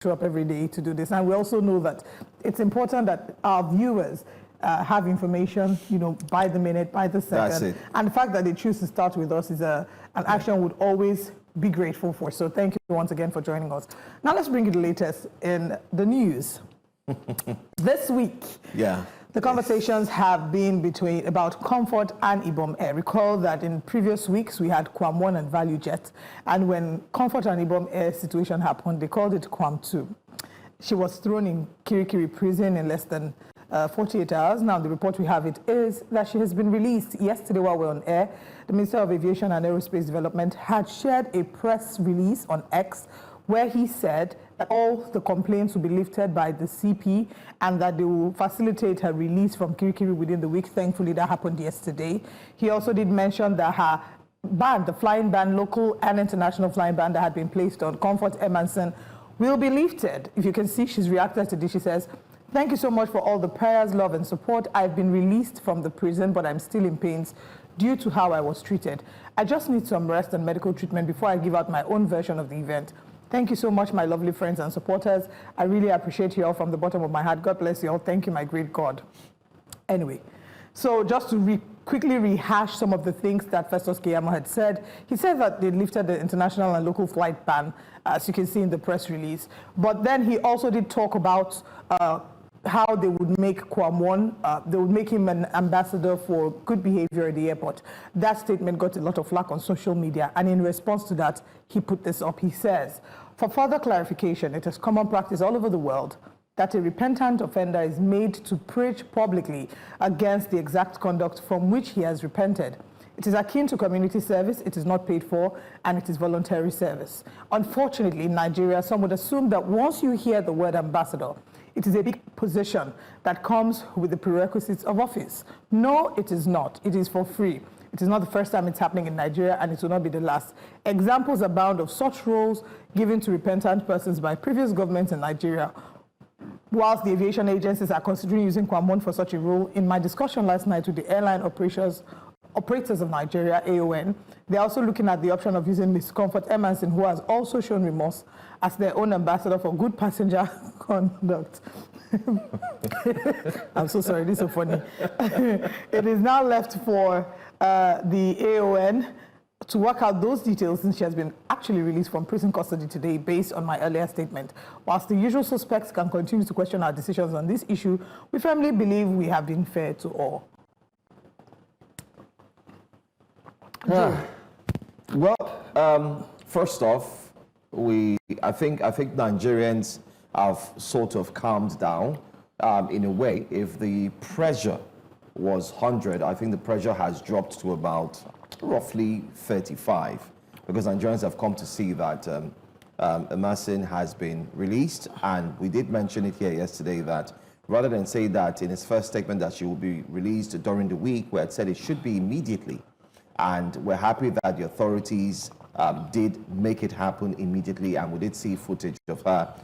show up every day to do this. And we also know that it's important that our viewers have information, by the minute, by the second. That's it. And the fact that they choose to start with us is an action would always be grateful for. So thank you once again for joining us. Now let's bring you the latest in the news. This week, the conversations have been about Comfort and Ibom Air. Recall that in previous weeks we had Quam 1 and Value Jet, and when Comfort and Ibom Air situation happened, they called it Quam 2. She was thrown in Kirikiri prison in less than 48 hours. Now the report we have is that she has been released. Yesterday while we were on air, the Minister of Aviation and Aerospace Development had shared a press release on X where he said that all the complaints will be lifted by the CP and that they will facilitate her release from Kirikiri within the week. Thankfully, that happened yesterday. He also did mention that her ban, the flying ban, local and international flying ban that had been placed on Comfort Emerson will be lifted. If you can see, she's reacted to this. She says, "Thank you so much for all the prayers, love, and support. I've been released from the prison, but I'm still in pains due to how I was treated. I just need some rest and medical treatment before I give out my own version of the event. Thank you so much, my lovely friends and supporters. I really appreciate you all from the bottom of my heart. God bless you all. Thank you, my great God." Anyway, so just to quickly rehash some of the things that Festus Keyamo had said, he said that they lifted the international and local flight ban, as you can see in the press release. But then he also did talk about how they would make Quam 1, they would make him an ambassador for good behavior at the airport. That statement got a lot of flack on social media, and in response to that, he put this up. He says, "For further clarification, it is common practice all over the world that a repentant offender is made to preach publicly against the exact conduct from which he has repented. It is akin to community service, it is not paid for, and it is voluntary service. Unfortunately, in Nigeria, some would assume that once you hear the word ambassador, it is a big position that comes with the prerequisites of office. No, it is not. It is for free. It is not the first time it's happening in Nigeria, and it will not be the last. Examples abound of such roles given to repentant persons by previous governments in Nigeria. Whilst the aviation agencies are considering using Quam 1 for such a role, in my discussion last night with the Airline Operators of Nigeria, AON, they're also looking at the option of using Ms. Comfort Emerson, who has also shown remorse, as their own ambassador for good passenger conduct." I'm so sorry, this is so funny. It is now left for the AON to work out those details, since she has been actually released from prison custody today based on my earlier statement. Whilst the usual suspects can continue to question our decisions on this issue, we firmly believe we have been fair to all. Well, first off, I think Nigerians have sort of calmed down in a way. If the pressure was 100, I think the pressure has dropped to about roughly 35, because Nigerians have come to see that Emerson has been released, and we did mention it here yesterday that rather than say that in his first statement that she will be released during the week, where it said it should be immediately. And we're happy that the authorities did make it happen immediately, and we did see footage of her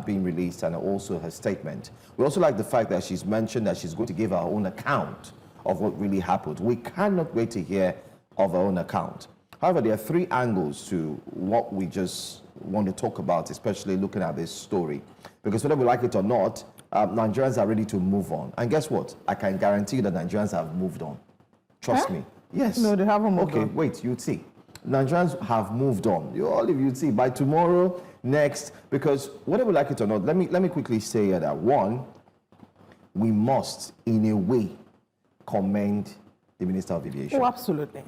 being released and also her statement. We also like the fact that she's mentioned that she's going to give her own account of what really happened. We cannot wait to hear of her own account. However, there are three angles to what we just want to talk about, especially looking at this story. Because whether we like it or not, Nigerians are ready to move on. And guess what? I can guarantee you that Nigerians have moved on. Trust me. Yes. No, they haven't moved on. Okay, wait, you'd see. Nigerians have moved on. All of you'd see by tomorrow, next, because whether we like it or not, let me quickly say that one, we must, in a way, commend the Minister of Aviation. Oh, absolutely.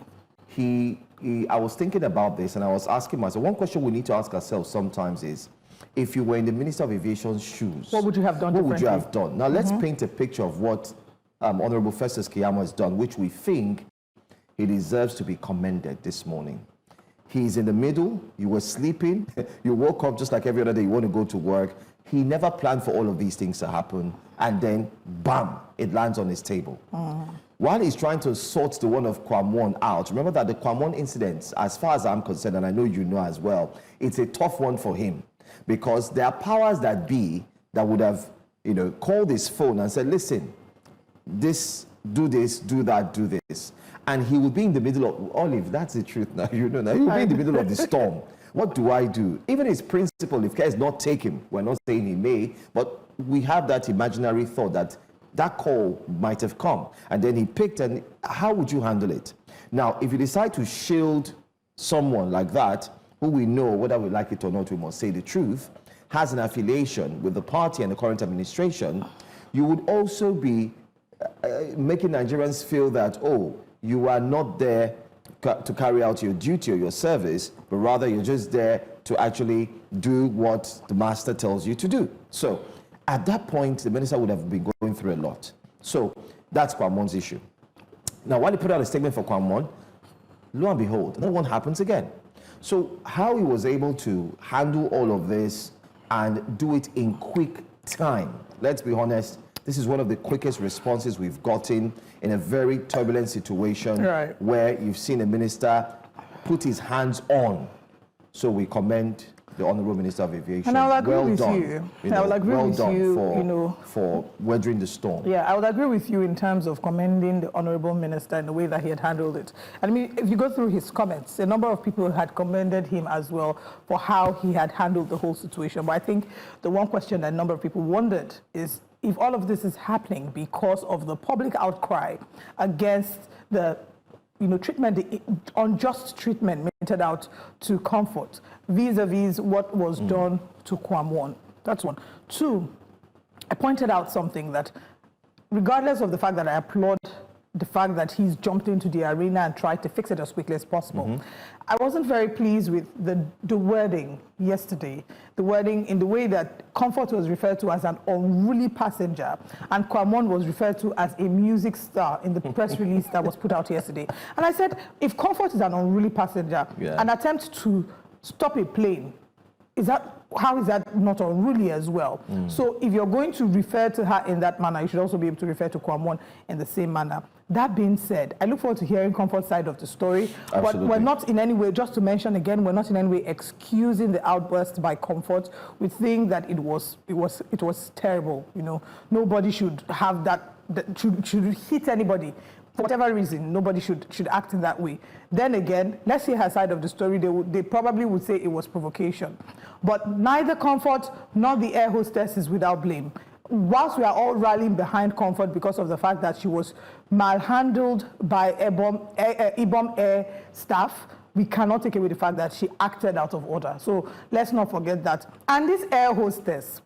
I was thinking about this, and I was asking myself, one question we need to ask ourselves sometimes is, if you were in the Minister of Aviation's shoes, what would you have done differently? What would you have done? Now, let's paint a picture of what Honorable Festus Keyamo has done, which we think he deserves to be commended this morning. He's in the middle, you were sleeping, you woke up just like every other day, you want to go to work. He never planned for all of these things to happen, and then, bam, it lands on his table. While he's trying to sort the one of Quam 1 out, remember that the Quam 1 incident, as far as I'm concerned, and I know you know as well, it's a tough one for him, because there are powers that be that would have, called his phone and said, listen, do this, do that, do this. And he would be in the middle of, Olive, that's the truth now, now. He would be in the middle of the storm what do I do? Even his principal, if care is not taken, we're not saying he may, but we have that imaginary thought that that call might have come. And then he picked, and how would you handle it? Now, if you decide to shield someone like that, who we know, whether we like it or not, we must say the truth, has an affiliation with the party and the current administration, you would also be making Nigerians feel that, oh, you are not there to carry out your duty or your service, but rather you're just there to actually do what the master tells you to do. So at that point, the minister would have been going through a lot. So that's Kwamon's issue. Now, when he put out a statement for Kwamon, lo and behold, no one happens again. So how he was able to handle all of this and do it in quick time, let's be honest, this is one of the quickest responses we've gotten in a very turbulent situation, right, where you've seen a minister put his hands on. So we commend the Honorable Minister of Aviation. And I will agree with done, you. I will agree with you, for weathering the storm. Yeah, I would agree with you in terms of commending the Honorable Minister in the way that he had handled it. I mean, if you go through his comments, a number of people had commended him as well for how he had handled the whole situation. But I think the one question that a number of people wondered is, if all of this is happening because of the public outcry against the treatment, the unjust treatment meted out to Comfort, vis-a-vis what was done to Kwamon. That's one. Two, I pointed out something that, regardless of the fact that I applaud the fact that he's jumped into the arena and tried to fix it as quickly as possible, I wasn't very pleased with the wording yesterday. The wording in the way that Comfort was referred to as an unruly passenger and Kwamon was referred to as a music star in the press release that was put out yesterday. And I said, if Comfort is an unruly passenger, an attempt to stop a plane, how is that not unruly as well? So if you're going to refer to her in that manner, you should also be able to refer to Kwamon in the same manner. That being said, I look forward to hearing Comfort's side of the story. But we're not in any way, just to mention again, we're not in any way excusing the outburst by Comfort. We think that it was terrible. Nobody should have that should hit anybody. For whatever reason, nobody should act in that way. Then again, let's hear her side of the story. They probably would say it was provocation. But neither Comfort nor the air hostess is without blame. Whilst we are all rallying behind Comfort because of the fact that she was malhandled by Ibom Air staff, we cannot take away the fact that she acted out of order. So let's not forget that. And this air hostess,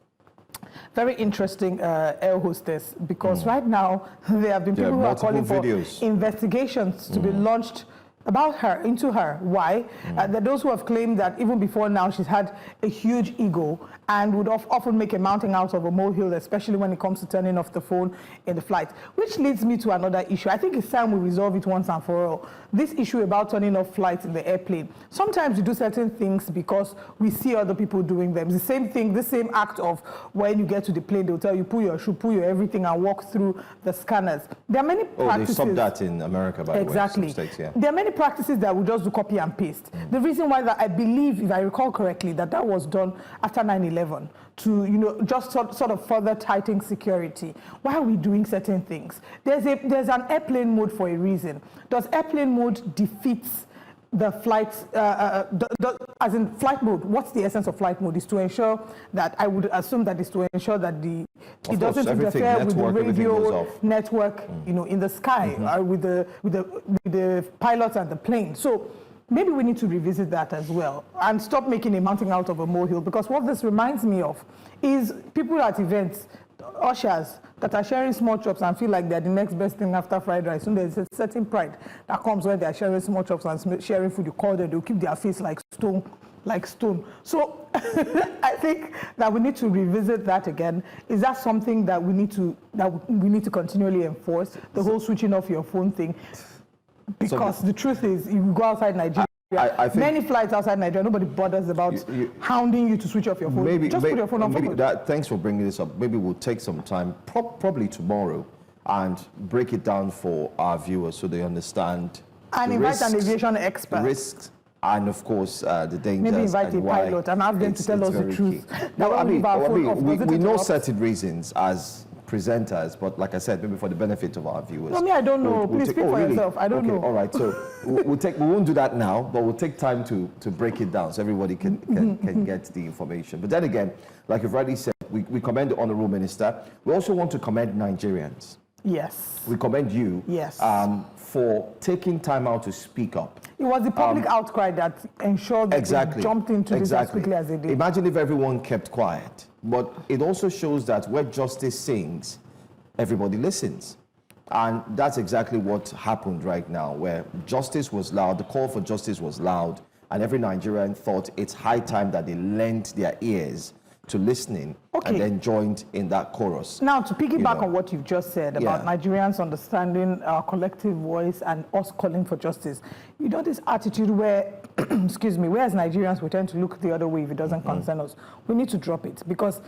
very interesting air hostess, because right now there have been people who are calling for investigations to be launched about her, into her. Why? There are those who have claimed that even before now she's had a huge ego and would often make a mountain out of a molehill, especially when it comes to turning off the phone in the flight. Which leads me to another issue. I think it's time we resolve it once and for all. This issue about turning off flights in the airplane. Sometimes we do certain things because we see other people doing them. It's the same thing, the same act of when you get to the plane, they'll tell you, pull your shoe, pull your everything and walk through the scanners. There are many practices. They stopped that in America, by the way. Exactly. States, yeah. There are many practices that we just do copy and paste. The reason why that I believe, if I recall correctly, that was done after 9/11 to just sort of further tighten security. Why are we doing certain things? There's an airplane mode for a reason. Does airplane mode defeats the flight, as in flight mode? What's the essence of flight mode? Is to ensure that, I would assume that is to ensure that it doesn't interfere with the radio network, in the sky, with the pilots and the plane. So maybe we need to revisit that as well and stop making a mountain out of a molehill, because what this reminds me of is people at events, ushers that are sharing small chops and feel like they're the next best thing after fried rice. So there's a certain pride that comes when they're sharing small chops and sharing food. You call them, they'll keep their face like stone. So I think that we need to revisit that again. Is that something that we need to continually enforce, the whole switching off your phone thing? Because the truth is, you go outside Nigeria, I think many flights outside Nigeria, nobody bothers about hounding you to switch off your phone. Just put your phone on focus. Thanks for bringing this up. Maybe we'll take some time, probably tomorrow, and break it down for our viewers so they understand. And invite an aviation expert. The risks, and of course, the dangers. Maybe invite a pilot and ask them to tell us the truth. No, we know certain reasons as presenters, but like I said, maybe for the benefit of our viewers. No, me, I don't know. Please speak for yourself. I don't know. All right, so we won't do that now, but we'll take time to break it down so everybody can get the information. But then again, like you've already said, we commend the Honorable Minister. We also want to commend Nigerians. Yes. We commend you. Yes. For taking time out to speak up. It was the public outcry that ensured that they jumped into this as quickly as they did. Imagine if everyone kept quiet. But it also shows that where justice sings, everybody listens. And that's exactly what happened right now, where justice was loud, the call for justice was loud, and every Nigerian thought it's high time that they lent their ears to listening and then joined in that chorus. Now, to piggyback on what you've just said about Nigerians understanding our collective voice and us calling for justice, you know this attitude where, excuse me, whereas Nigerians we tend to look the other way if it doesn't concern us, we need to drop it, because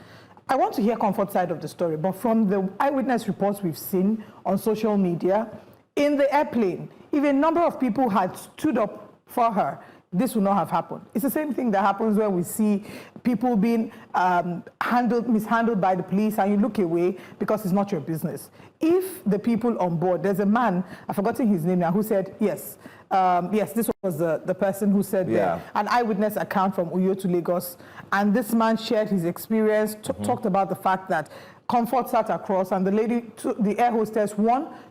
I want to hear comfort side of the story, but from the eyewitness reports we've seen on social media, in the airplane, if a number of people had stood up for her, this would not have happened. It's the same thing that happens when we see people being mishandled by the police and you look away because it's not your business. If the people on board, there's a man, I've forgotten his name now, who said, yes, this was the person who said an eyewitness account from Uyo to Lagos, and this man shared his experience, talked about the fact that comfort sat across, and the lady, the air hostess,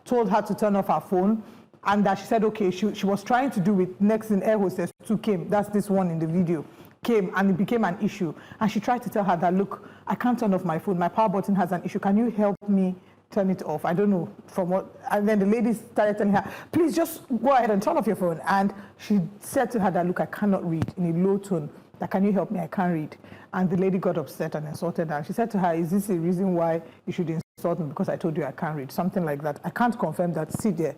told her to turn off her phone, and that she said, okay, she was trying to do it. Next in air hostess 2 came, that's this one in the video, came, and it became an issue. And she tried to tell her that, look, I can't turn off my phone. My power button has an issue. Can you help me turn it off? I don't know from what. And then the lady started telling her, please just go ahead and turn off your phone. And she said to her that, look, I cannot read, in a low tone, that can you help me? I can't read. And the lady got upset and insulted her. She said to her, is this a reason why you should insult me? Because I told you I can't read. Something like that. I can't confirm that. See there.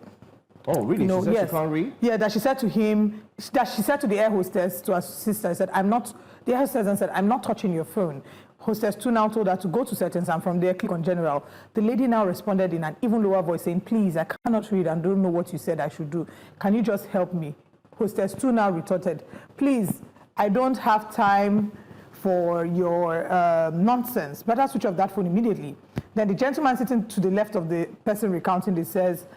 Oh, really? You know, she said she can't read? Yeah, that she said to him, that she said to the air hostess, to her sister, said, the air hostess said, I'm not touching your phone. Hostess 2 now told her to go to settings, and from there click on general. The lady now responded in an even lower voice saying, please, I cannot read and don't know what you said I should do. Can you just help me? Hostess 2 now retorted, please, I don't have time for your nonsense. Better switch off that phone immediately. Then the gentleman sitting to the left of the person recounting this says,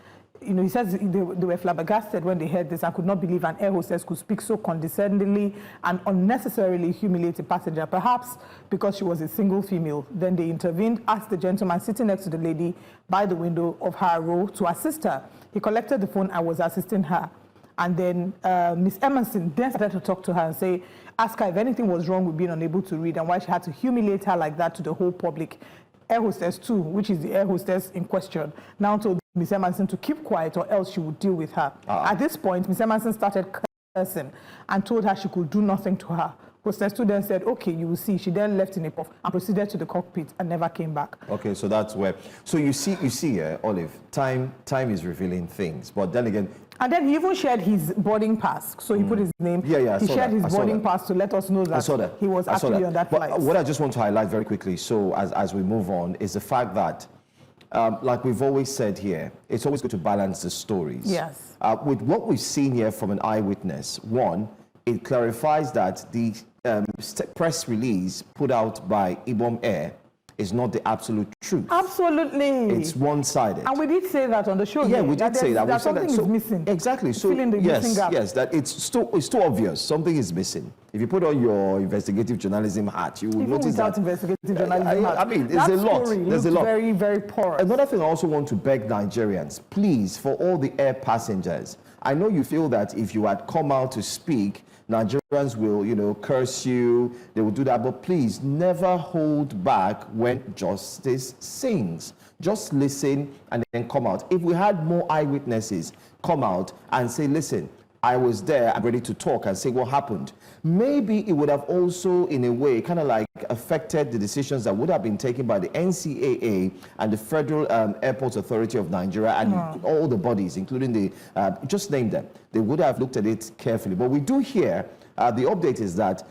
you know, he says they were flabbergasted when they heard this and could not believe an air hostess could speak so condescendingly and unnecessarily humiliate a passenger, perhaps because she was a single female. Then they intervened, asked the gentleman sitting next to the lady by the window of her row to assist her. He collected the phone and was assisting her. And then Miss Emerson then started to talk to her and ask her if anything was wrong with being unable to read and why she had to humiliate her like that to the whole public. Air hostess 2, which is the air hostess in question, now told Miss Emerson to keep quiet or else she would deal with her. At this point, Miss Emerson started cursing and told her she could do nothing to her. Hostess 2 then said, okay, you will see. She then left in a puff and proceeded to the cockpit and never came back. Okay, so that's where. So you see, Olive, time is revealing things. But then again. And then he even shared his boarding pass. So he put his name. Yeah, he shared his boarding pass to let us know that he was actually on that flight. But what I just want to highlight very quickly, so as we move on, is the fact that, like we've always said here, it's always good to balance the stories. Yes. With what we've seen here from an eyewitness, one, it clarifies that the press release put out by Ibom Air is not the absolute truth. Absolutely. It's one-sided. And we did say that on the show. Yeah, we did say that. That something is missing. Exactly. So yes, that it's too obvious. Something is missing. If you put on your investigative journalism hat, you will notice that. Investigative journalism hat. I mean, there's a lot. There's a lot. Very, very porous. Another thing I also want to beg Nigerians, please, for all the air passengers, I know you feel that if you had come out to speak, Nigerians will, curse you, they will do that, but please never hold back when justice sings. Just listen and then come out. If we had more eyewitnesses come out and say, listen, I was there, I'm ready to talk and say what happened, maybe it would have also, in a way, kind of like affected the decisions that would have been taken by the NCAA and the Federal Airports Authority of Nigeria and all the bodies, including the, just name them. They would have looked at it carefully. But we do hear, the update is that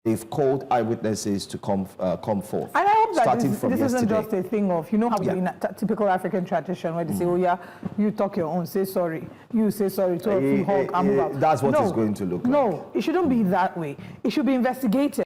they've called eyewitnesses to come forth. And I hope hope that starting this from isn't yesterday. just a thing of, you know how Yeah. in a typical African tradition where they say, oh yeah, you talk your own, say sorry. You say sorry, to a hug and move out. That's what it's going to look like. No, it shouldn't be that way. It should be investigated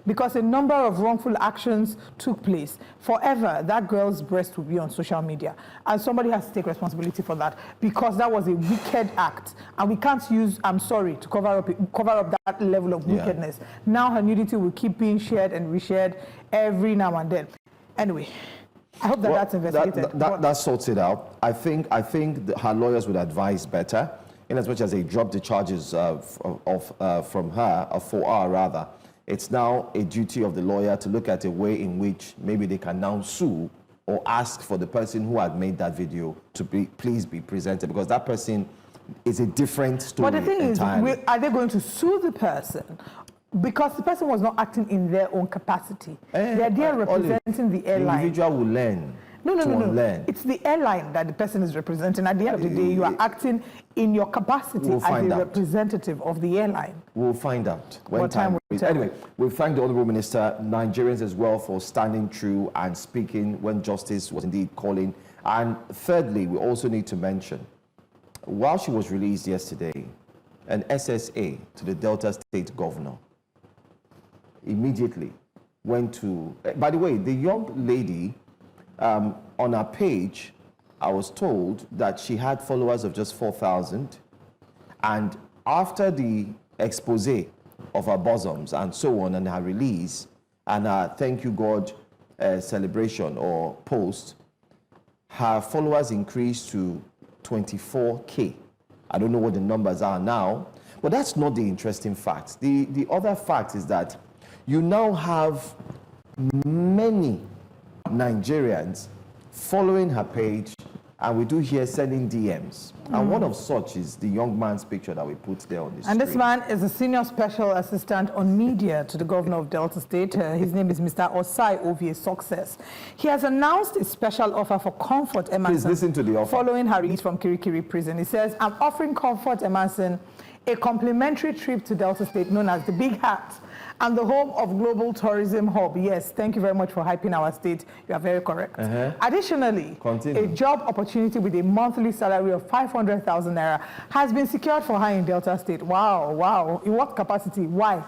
because a number of wrongful actions took place. Forever, that girl's breast will be on social media. And somebody has to take responsibility for that because that was a wicked act. And we can't use, I'm sorry, to cover up that level of wickedness. Now her nudity will keep being shared and reshared every now and then. Anyway, I hope that that's investigated. That sorts it out. I think her lawyers would advise better, in as much as they dropped the charges from her, for her rather. It's now a duty of the lawyer to look at a way in which maybe they can now sue or ask for the person who had made that video to please be presented, because that person is a different story. But the thing entirely. is, are they going to sue the person? Because the person was not acting in their own capacity. They're there representing the airline. The individual will learn. No. It's the airline that the person is representing. At the end of the day, you are acting in your capacity as a representative of the airline. We'll find out when What time will tell. Anyway, we thank the Honorable Minister, Nigerians as well, for standing true and speaking when justice was indeed calling. And thirdly, we also need to mention, while she was released yesterday, an SSA to the Delta State Governor immediately went to, by the way, the young lady, on her page, I was told that she had followers of just 4,000. And after the expose of her bosoms and so on, and her release, and her Thank You God celebration or post, her followers increased to 24K. I don't know what the numbers are now, but that's not the interesting fact. The other fact is that you now have many Nigerians following her page, and we do hear sending DMs. And one of such is the young man's picture that we put there on the screen. And this man is a senior special assistant on media to the governor of Delta State. His name is Mr. Osai Ovie Success. He has announced a special offer for Comfort Emerson. Please listen to the offer. Following her release from Kirikiri prison. He says, I'm offering Comfort Emerson a complimentary trip to Delta State known as the Big Hat and the home of Global Tourism Hub. Yes, thank you very much for hyping our state. You are very correct. Additionally, a job opportunity with a monthly salary of 500,000 naira has been secured for her in Delta State. Wow. In what capacity? Why?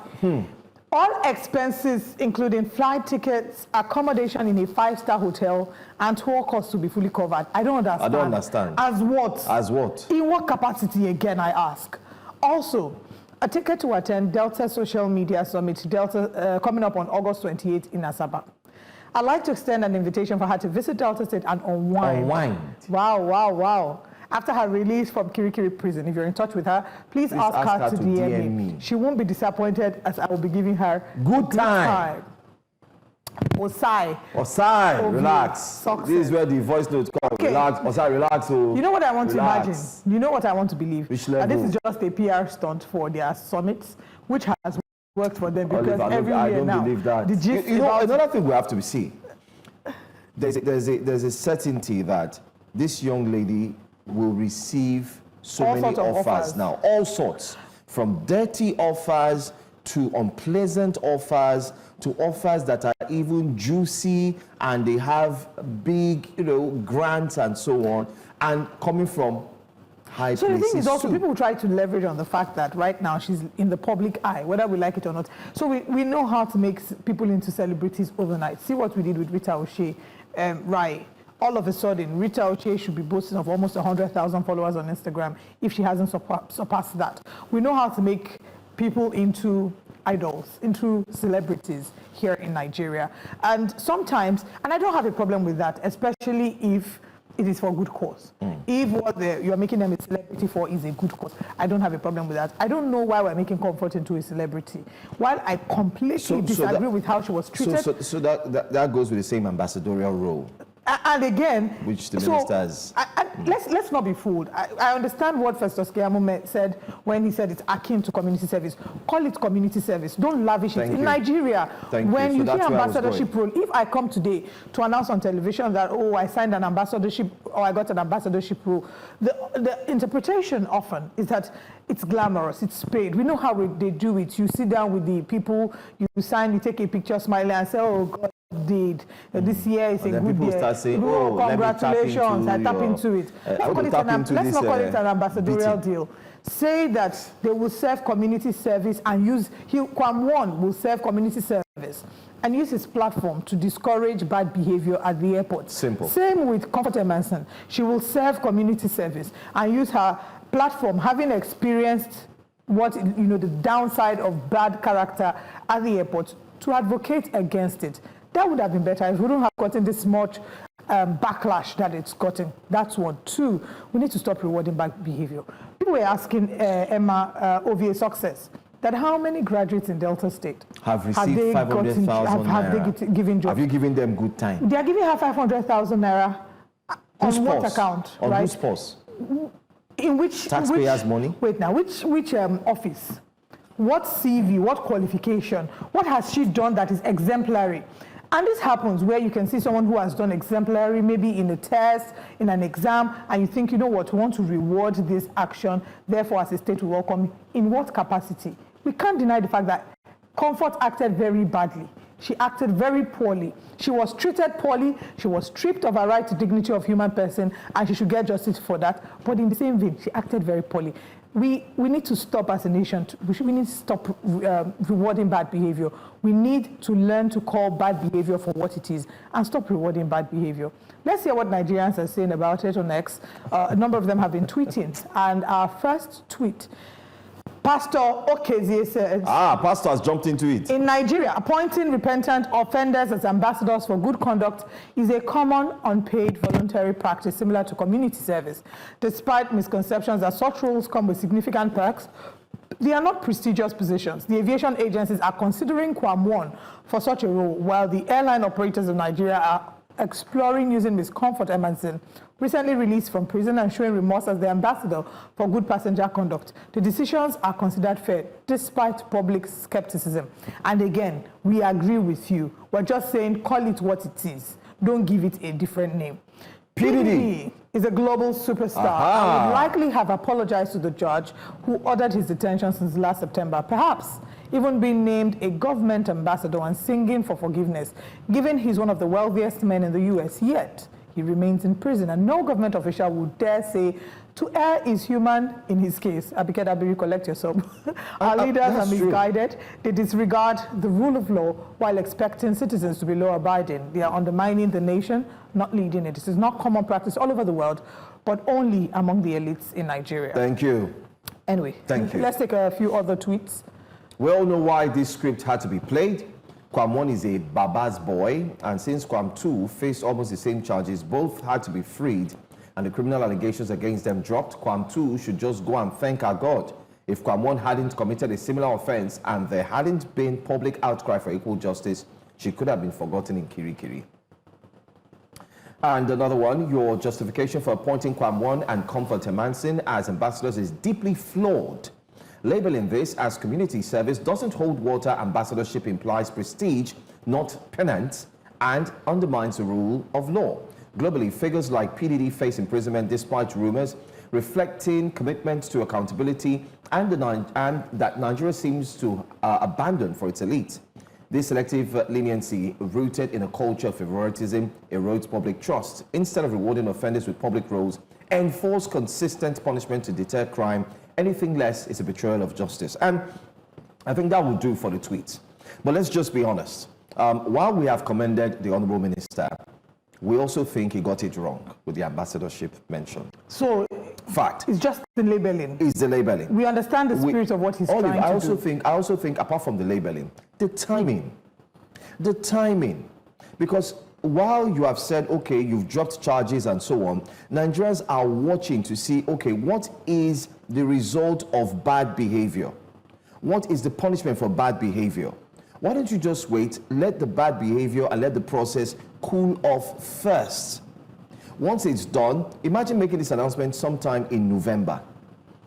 All expenses, including flight tickets, accommodation in a 5-star hotel, and tour costs to be fully covered. I don't understand. As what? As what? In what capacity, again, I ask? Also, a ticket to attend Delta Social Media Summit, Delta, coming up on August 28th in Asaba. I'd like to extend an invitation for her to visit Delta State and unwind. Wow. After her release from Kirikiri prison, if you're in touch with her, please ask her to DM me. She won't be disappointed as I will be giving her good time. Osai, relax. Success. This is where the voice notes come. Okay. Relax, Osai, relax. You know what I want to imagine? You know what I want to believe? Which level? This is just a PR stunt for their summits, which has worked for them because Oliver, every I year don't now, believe that. the gist you know, about another thing we have to see, there's a certainty that this young lady will receive so all many sorts of offers now, all sorts, from dirty offers to unpleasant offers to offers that are even juicy and they have big, grants and so on, and coming from high places. So the thing is also, too. people try to leverage on the fact that right now she's in the public eye, whether we like it or not. So we know how to make people into celebrities overnight. See what we did with Rita O'Shea, right? All of a sudden, Rita O'Shea should be boasting of almost 100,000 followers on Instagram if she hasn't surpassed that. We know how to make people into idols, into celebrities here in Nigeria. And sometimes, and I don't have a problem with that, especially if it is for good cause. If what you're making them a celebrity for is a good cause, I don't have a problem with that. I don't know why we're making Comfort into a celebrity. While I completely disagree with how she was treated. So that goes with the same ambassadorial role. And again, which the minister has. Let's not be fooled. I understand what Festus Keyamo said when he said it's akin to community service. Call it community service. Don't lavish it. In Nigeria, when you hear ambassadorship role, if I come today to announce on television that, I signed an ambassadorship or I got an ambassadorship role, the interpretation often is that it's glamorous, it's paid. We know how they do it. You sit down with the people, you sign, you take a picture, smile, and say, oh God, did. This year is a then good people year. start saying, People, "Oh, let me tap congratulations, I tap your- into it." Let's not call it an ambassadorial deal. Say that they will serve community service and use, Kwam One will serve community service and use his platform to discourage bad behavior at the airport. Simple. Same with Comfort Emerson. She will serve community service and use her platform, having experienced the downside of bad character at the airport, to advocate against it. That would have been better if we wouldn't have gotten this much backlash that it's gotten. That's one. Two, we need to stop rewarding bad behavior. People were asking Emma OVA Success that how many graduates in Delta State have received 500,000 naira? Have given jobs? Have you given them good time? They are giving her 500,000 naira on what account? On right? whose purse? In which taxpayers' money? Wait now, which office? What CV? What qualification? What has she done that is exemplary? And this happens where you can see someone who has done exemplary, maybe in a test, in an exam, and you think, you know what, we want to reward this action, therefore as a state we welcome. In what capacity? We can't deny the fact that Comfort acted very badly. She acted very poorly. She was treated poorly. She was stripped of her right to dignity of human person, and she should get justice for that. But in the same vein, she acted very poorly. We need to stop as a nation. We need to stop rewarding bad behavior. We need to learn to call bad behavior for what it is and stop rewarding bad behavior. Let's hear what Nigerians are saying about it on X. A number of them have been tweeting. And our first tweet, Pastor Okezie says, Pastor has jumped into it. In Nigeria, appointing repentant offenders as ambassadors for good conduct is a common unpaid voluntary practice similar to community service. Despite misconceptions that such roles come with significant perks, they are not prestigious positions. The aviation agencies are considering Kwam One for such a role, while the airline operators of Nigeria are exploring using Ms. Comfort Emerson, recently released from prison and showing remorse as the ambassador for good passenger conduct. The decisions are considered fair, despite public skepticism. And again, we agree with you. We're just saying, call it what it is. Don't give it a different name. PDD is a global superstar and would likely have apologized to the judge who ordered his detention since last September, perhaps even being named a government ambassador and singing for forgiveness, given he's one of the wealthiest men in the US. Yet, he remains in prison, and no government official would dare say to err is human in his case. Abike Dabiri, collect yourself. Our leaders are misguided. They disregard the rule of law while expecting citizens to be law-abiding. They are undermining the nation, not leading it. This is not common practice all over the world, but only among the elites in Nigeria. Thank you. Anyway, let's take a few other tweets. We all know why this script had to be played. Kwam One is a Baba's boy, and since Kwam Two faced almost the same charges, both had to be freed, and the criminal allegations against them dropped. Kwam Two should just go and thank our God. If Kwam One hadn't committed a similar offense and there hadn't been public outcry for equal justice, she could have been forgotten in Kirikiri. And another one, your justification for appointing Kwam One and Comfort Emerson as ambassadors is deeply flawed. Labeling this as community service doesn't hold water. Ambassadorship implies prestige, not penance, and undermines the rule of law. Globally, figures like PDD face imprisonment despite rumors reflecting commitment to accountability and that Nigeria seems to abandon for its elite. This selective leniency, rooted in a culture of favoritism, erodes public trust. Instead of rewarding offenders with public roles, enforce consistent punishment to deter crime. Anything less is a betrayal of justice. And I think that will do for the tweets. But let's just be honest. While we have commended the Honorable Minister, we also think he got it wrong with the ambassadorship mention. So, fact. It's just the labeling. It's the labeling. We understand the spirit of what he's trying to do. I also think, apart from the labeling, the timing. Because while you have said, okay, you've dropped charges and so on, Nigerians are watching to see, okay, what is the result of bad behavior? What is the punishment for bad behavior? Why don't you just wait, let the bad behavior and let the process cool off first? Once it's done, imagine making this announcement sometime in November,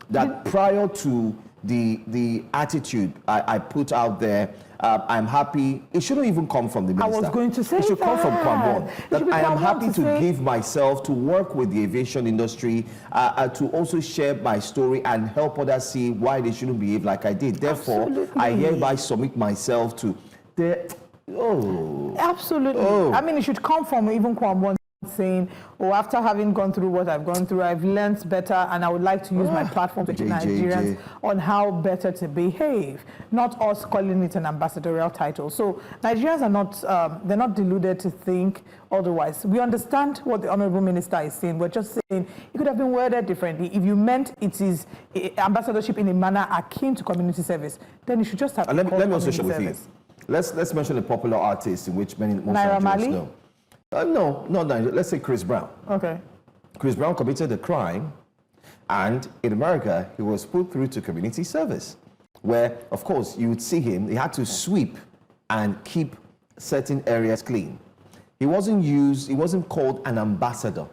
that prior to the attitude I put out there, I'm happy. It shouldn't even come from the minister. I was going to say it should come from Kwam One. That I am happy to give myself to work with the aviation industry, to also share my story and help others see why they shouldn't behave like I did. Therefore, I hereby submit myself to Oh. Absolutely. Oh. I mean, it should come from even Kwambon saying, oh, after having gone through what I've gone through, I've learned better, and I would like to use my platform to teach Nigerians on how better to behave, not us calling it an ambassadorial title. So Nigerians are not, they're not deluded to think otherwise. We understand what the Honorable Minister is saying. We're just saying it could have been worded differently. If you meant it is ambassadorship in a manner akin to community service, then you should just have let me also share with you. Let's mention a popular artist in which most Nigerians know. No, not Nigeria. Let's say Chris Brown. Okay. Chris Brown committed a crime, and in America, he was put through to community service, where, of course, you would see him. He had to sweep and keep certain areas clean. He wasn't called an ambassador,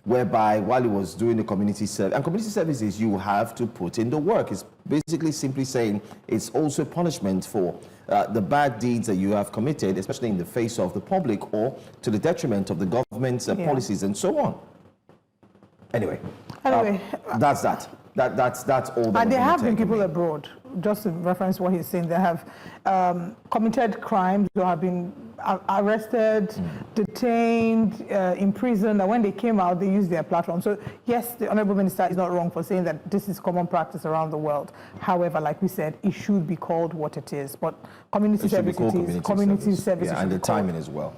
whereby while he was doing the community service, and community service is you have to put in the work. It's basically simply saying it's also punishment for the bad deeds that you have committed, especially in the face of the public or to the detriment of the government's policies and so on. Anyway, that's that. That's all. That and there have been people abroad, just to reference what he's saying, they have committed crimes or have been arrested, detained, imprisoned, and when they came out, they used their platform. So yes, the Honorable Minister is not wrong for saying that this is common practice around the world. However, like we said, it should be called what it is. But community service, it is community service. Yeah, and the timing as well.